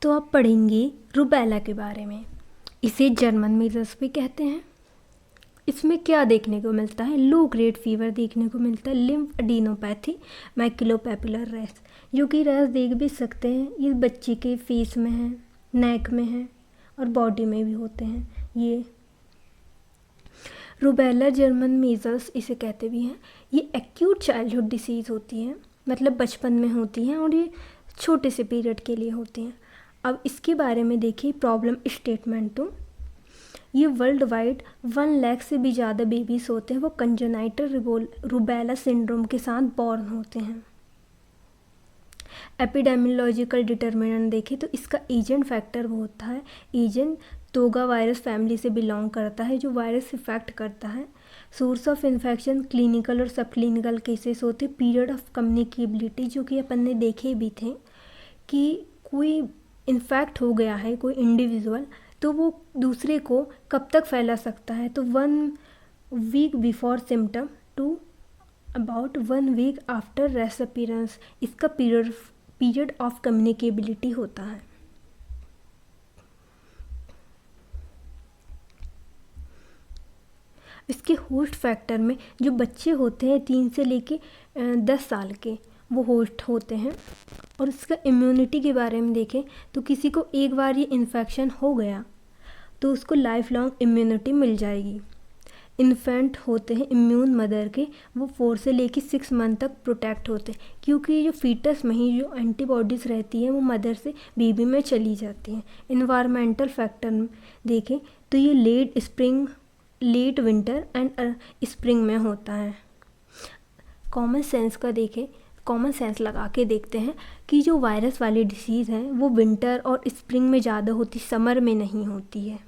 तो आप पढ़ेंगे रूबेला के बारे में। इसे जर्मन मीजल्स भी कहते हैं। इसमें क्या देखने को मिलता है? लो ग्रेड फीवर देखने को मिलता है, लिम्फ एडिनोपैथी, मैक्युलोपैपुलर रैश, जो कि रैश देख भी सकते हैं। ये बच्चे के फेस में है, नेक में है और बॉडी में भी होते हैं। ये रूबेला जर्मन मीजल्स इसे कहते भी हैं। ये एक्यूट चाइल्डहुड डिसीज़ होती है, मतलब बचपन में होती हैं और ये छोटे से पीरियड के लिए होती हैं। अब इसके बारे में देखिए प्रॉब्लम स्टेटमेंट। तो ये वर्ल्ड वाइड 1 लाख से भी ज़्यादा बेबीज़ होते हैं, वो कंजेनाइटल रूबेला सिंड्रोम के साथ बॉर्न होते हैं। एपिडेमियोलॉजिकल डिटर्मिनेंट देखें तो इसका एजेंट फैक्टर वो होता है, एजेंट तोगा वायरस फैमिली से बिलोंग करता है, जो वायरस इफेक्ट करता है। सोर्स ऑफ इन्फेक्शन क्लिनिकल और सब क्लिनिकल केसेस होते। पीरियड ऑफ कम्युनिकेबिलिटी, जो कि अपन ने देखे भी थे कि कोई इन्फेक्ट हो गया है कोई इंडिविजुअल, तो वो दूसरे को कब तक फैला सकता है? तो 1 week before symptom to about 1 week after rest appearance, इसका पीरियड ऑफ कम्युनिकेबिलिटी होता है। इसके होस्ट फैक्टर में जो बच्चे होते हैं 3 से लेके 10 साल के, वो होस्ट होते हैं। और इसका इम्यूनिटी के बारे में देखें तो किसी को एक बार ये इन्फेक्शन हो गया तो उसको लाइफ लॉन्ग इम्यूनिटी मिल जाएगी। इन्फेंट होते हैं इम्यून मदर के, वो 4 से लेके 6 मंथ तक प्रोटेक्ट होते हैं, क्योंकि जो फीटस में ही जो एंटीबॉडीज़ रहती हैं वो मदर से बेबी में चली जाती हैं। इन्वायरमेंटल फैक्टर देखें तो ये लेट विंटर एंड स्प्रिंग में होता है। कॉमन सेंस का देखें, कॉमन सेंस लगा के देखते हैं कि जो वायरस वाली डिसीज़ है वो विंटर और स्प्रिंग में ज़्यादा होती, समर में नहीं होती है।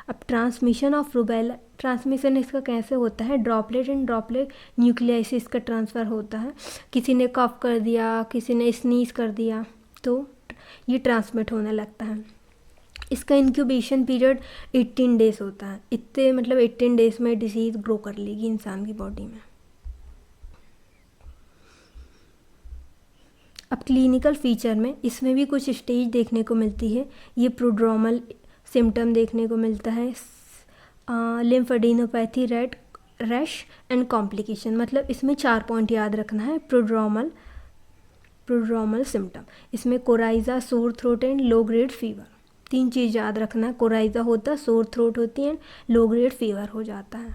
अब ट्रांसमिशन ऑफ रूबेला, ट्रांसमिशन इसका कैसे होता है? ड्रॉपलेट एंड ड्रॉपलेट न्यूक्लियाई से इसका ट्रांसफ़र होता है। किसी ने कफ कर दिया, किसी ने स्नीज कर दिया, तो ये ट्रांसमिट होने लगता है। इसका इंक्यूबेशन पीरियड 18 डेज़ होता है। इतने मतलब 18 डेज़ में डिसीज़ ग्रो कर लेगी इंसान की बॉडी में। अब क्लिनिकल फीचर में इसमें भी कुछ स्टेज देखने को मिलती है। ये प्रोड्रोमल सिम्टम देखने को मिलता है, lymph adenopathy, red rash and complication. मतलब इसमें 4 पॉइंट याद रखना है। प्रोड्रोमल सिम्टम, इसमें coryza, sore throat and low grade fever. 3 चीज़ याद रखना है, कोराइजा होता है, सोर थ्रोट होती है, लो ग्रेड फीवर हो जाता है।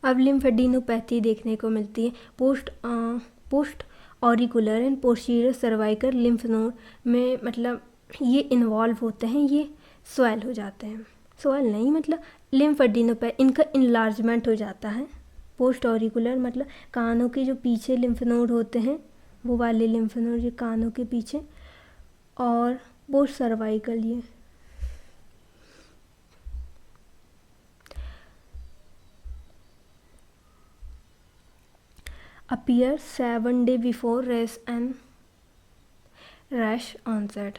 अब लिम्फेडिनोपैथी देखने को मिलती है post auricular and posterior cervical lymph node में, मतलब ये इन्वॉल्व होते हैं, ये स्वेल हो जाते हैं, स्वेल नहीं मतलब लिम्फेडिनोपैथी, इनका इनलार्जमेंट हो जाता है। पोस्ट ऑरिकुलर मतलब कानों के जो पीछे लिम्फ नोड होते हैं वो वाले लिम्फ नोड जो कानों के पीछे, और पोस्ट सर्वाइकल ये appear 7 days before rash and rash onset।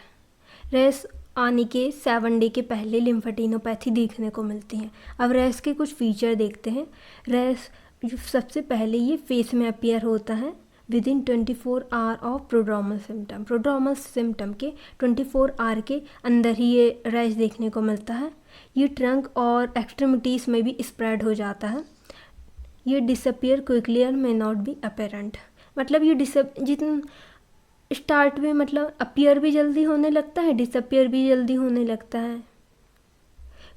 Rash आने के 7 डे के पहले लिम्फेडिनोपैथी देखने को मिलती है। अब रैश के कुछ फीचर देखते हैं। रैश जो सबसे पहले ये फेस में अपीयर होता है with in 24 hour of prodromal symptom. Prodromal symptom के 24 आवर के अंदर ही ये रैश देखने को मिलता है। ये ट्रंक और एक्सट्रीमिटीज़ में भी स्प्रेड हो जाता है। ये डिसअपियर क्विकली और मे नॉट बी अपेरेंट, मतलब ये जितना स्टार्ट में मतलब अपीयर भी जल्दी होने लगता है, डिसअपियर भी जल्दी होने लगता है।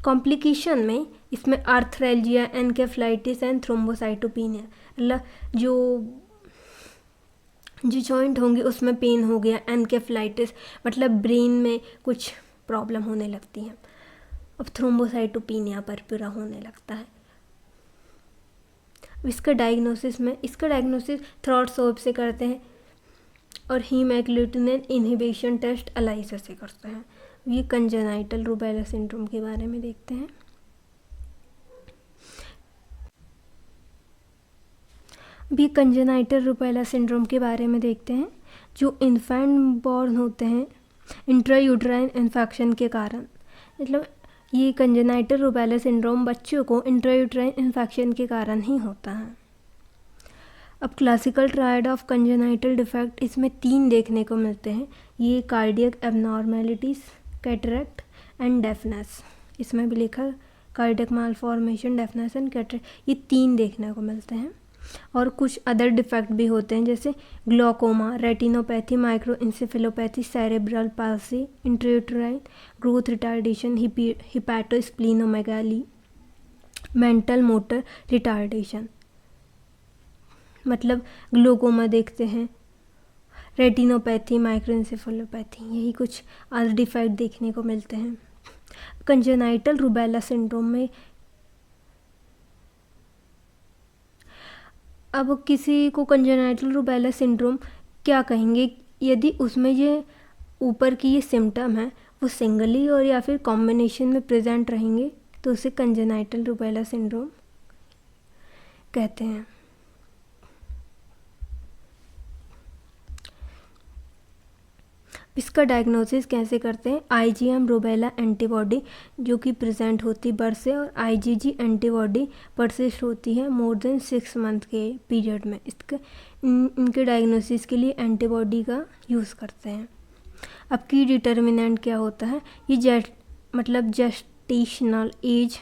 कॉम्प्लिकेशन में इसमें आर्थ्रैल्जिया, एनकेफ्लाइटिस एंड थ्रोम्बोसाइटोपेनिया, मतलब जो जॉइंट होंगे उसमें पेन हो गया, एनकेफ्लाइटिस मतलब ब्रेन में कुछ प्रॉब्लम होने लगती है। अब थ्रोम्बोसाइटोपेनिया पर पूरा होने लगता है। इसका डायग्नोसिस थ्रॉट सोप से करते हैं और हीमोग्लूटिनिन इनहिबिशन टेस्ट एलाइसा से करते हैं। ये कंजेनाइटल रूबेला सिंड्रोम के बारे में देखते हैं। भी कंजेनाइटल रूबेला सिंड्रोम के बारे में देखते हैं। जो इन्फेंट बॉर्न होते हैं इंट्रायूट्राइन इन्फेक्शन के कारण, मतलब ये कंजेनाइटल रूबेला सिंड्रोम बच्चों को इंट्रायूट्राइन इन्फेक्शन के कारण ही होता है। अब classical triad of congenital defect, इसमें 3 देखने को मिलते हैं। ये cardiac abnormalities, cataract and deafness. इसमें भी लिखा cardiac malformation, deafness and cataract, ये 3 देखने को मिलते हैं। और कुछ अदर डिफेक्ट भी होते हैं जैसे glaucoma, retinopathy, microencephalopathy, cerebral palsy, intrauterine growth retardation, hepatosplenomegaly, mental motor retardation. मतलब ग्लोकोमा देखते हैं, रेटिनोपैथी, माइक्रोइंसेफेलोपैथी, यही कुछ अदर डिफेक्ट देखने को मिलते हैं। कंजेनाइटल रूबेला सिंड्रोम में अब किसी को कंजेनाइटल रूबेला सिंड्रोम क्या कहेंगे, यदि उसमें ये ऊपर की ये सिम्टम है वो सिंगली और या फिर कॉम्बिनेशन में प्रेजेंट रहेंगे तो उसे कंजेनाइटल रूबेला सिंड्रोम कहते हैं। इसका डायग्नोसिस कैसे करते हैं? आईजीएम रूबेला एंटीबॉडी जो कि प्रेजेंट होती बर्थ से, और आईजीजी एंटीबॉडी परसिस्ट होती है मोर देन 6 मंथ के पीरियड में। इनके डायग्नोसिस के लिए एंटीबॉडी का यूज़ करते हैं। अब की डिटर्मिनेंट क्या होता है? ये मतलब जेस्टेशनल एज,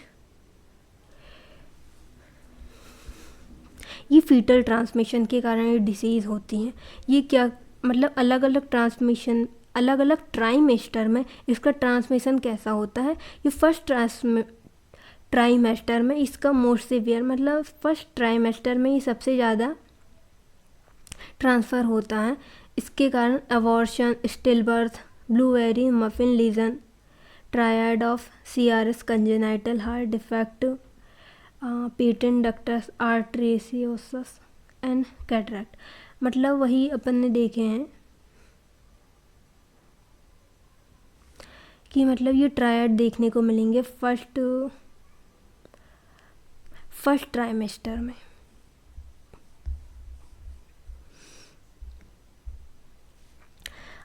ये फीटल ट्रांसमिशन के कारण ये डिसीज़ होती हैं। ये क्या मतलब अलग अलग ट्रांसमिशन, अलग अलग ट्राइमेस्टर में इसका ट्रांसमिशन कैसा होता है? ये फर्स्ट ट्राइमेस्टर में इसका मोस्ट सीवियर, मतलब फर्स्ट ट्राइमेस्टर में ये सबसे ज़्यादा ट्रांसफ़र होता है। इसके कारण abortion, still birth, blueberry muffin lesion, triad of CRS, congenital heart defect, patent ductus arteriosus and cataract. मतलब वही अपन ने देखे हैं कि मतलब ये ट्रायड देखने को मिलेंगे फर्स्ट ट्राइमेस्टर में।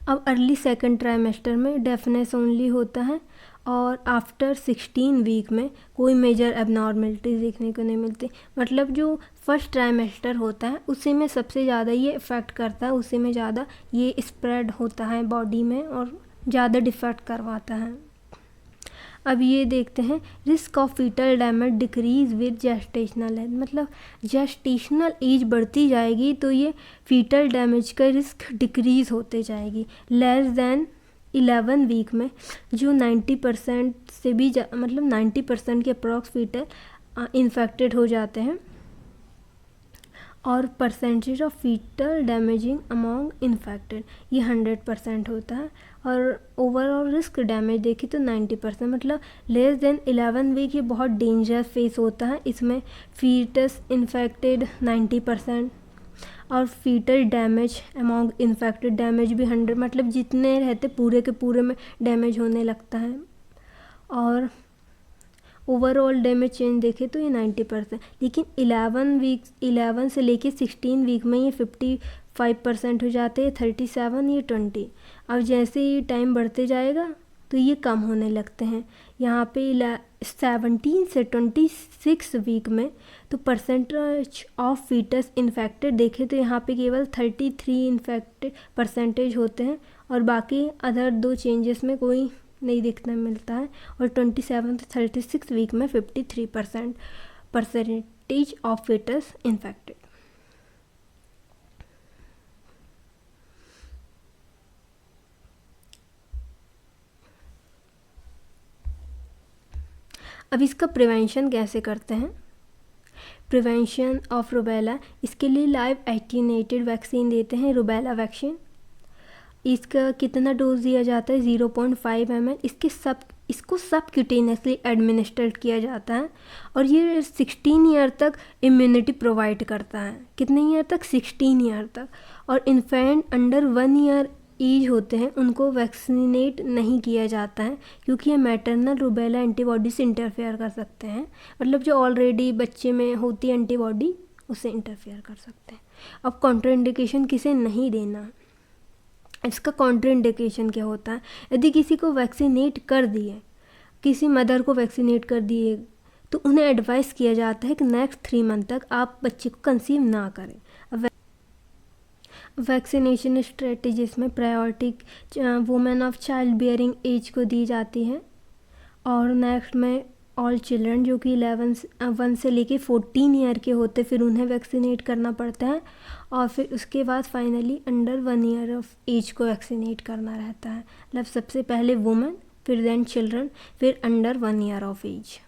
अब अर्ली सेकंड ट्राइमेस्टर में डेफनेस ओनली होता है, और आफ्टर 16 वीक में कोई मेजर एबनॉर्मेलिटीज़ देखने को नहीं मिलती। मतलब जो फर्स्ट ट्राइमेस्टर होता है उसी में सबसे ज़्यादा ये इफ़ेक्ट करता है, उसी में ज़्यादा ये स्प्रेड होता है बॉडी में और ज़्यादा डिफेक्ट करवाता है। अब ये देखते हैं risk of fetal damage decrease with gestational age, मतलब जेस्टेशनल एज बढ़ती जाएगी तो ये फीटल डैमेज का रिस्क डिक्रीज होते जाएगी। लेस देन 11 वीक में जो 90% से भी मतलब 90% के अप्रॉक्स फीटल इन्फेक्टेड हो जाते हैं, और percentage of fetal damaging among infected ये 100% होता है। और ओवरऑल रिस्क डैमेज देखिए तो 90%, मतलब लेस देन 11 वीक ये बहुत डेंजरस फेस होता है। इसमें फीटस इन्फेक्टेड 90% और fetal damage among infected damage भी 100, मतलब जितने रहते पूरे के पूरे में डैमेज होने लगता है। और ओवरऑल डैमेज चेंज देखें तो ये 90%, लेकिन 11 से लेके 16 वीक में ये 55% हो जाते हैं, 37, ये 20। अब जैसे ये टाइम बढ़ते जाएगा तो ये कम होने लगते हैं। यहाँ पे 17 से 26 वीक में तो परसेंटेज ऑफ फीटस इन्फेक्टेड देखें तो यहाँ पे केवल 33 इन्फेक्टेड परसेंटेज होते हैं, और बाकी अदर 2 चेंजेस में कोई नहीं देखने मिलता है। और 27 से 36 वीक में 53% परसेंटेज ऑफ फीटस इन्फेक्टेड। अब इसका प्रिवेंशन कैसे करते हैं? प्रिवेंशन ऑफ रूबेला, इसके लिए लाइव एटीन्यूएटेड वैक्सीन देते हैं, रूबेला वैक्सीन। इसका कितना डोज दिया जाता है? 0.5 ml। इसको सबक्यूटेनियसली एडमिनिस्ट्रेट किया जाता है, और ये 16 ईयर तक इम्यूनिटी प्रोवाइड करता है। कितने ईयर तक? 16 ईयर तक। और इन्फेंट अंडर 1 ईयर एज होते हैं उनको वैक्सीनेट नहीं किया जाता है, क्योंकि ये मैटरनल रूबेला एंटीबॉडी से इंटरफेयर कर सकते हैं। मतलब जो ऑलरेडी बच्चे में होती है एंटीबॉडी उससे इंटरफेयर कर सकते हैं। अब कॉन्ट्राइंडिकेशन किसे नहीं देना, इसका कॉन्ट्राइंडिकेशन क्या होता है? यदि किसी को वैक्सीनेट कर दिए, किसी मदर को वैक्सीनेट कर दिए, तो उन्हें एडवाइस किया जाता है कि नेक्स्ट 3 मंथ तक आप बच्चे को कंसीव ना करें। अब वैक्सीनेशन स्ट्रेटजीज में priority women of child bearing age को दी जाती है। और नेक्स्ट में ऑल चिल्ड्रन जो कि 1 से लेके 14 ईयर के होते फिर उन्हें वैक्सीनेट करना पड़ता है। और फिर उसके बाद finally under 1 year of age को वैक्सीनेट करना रहता है। मतलब सबसे पहले वुमेन, फिर देन चिल्ड्रन, फिर अंडर 1 ईयर ऑफ एज।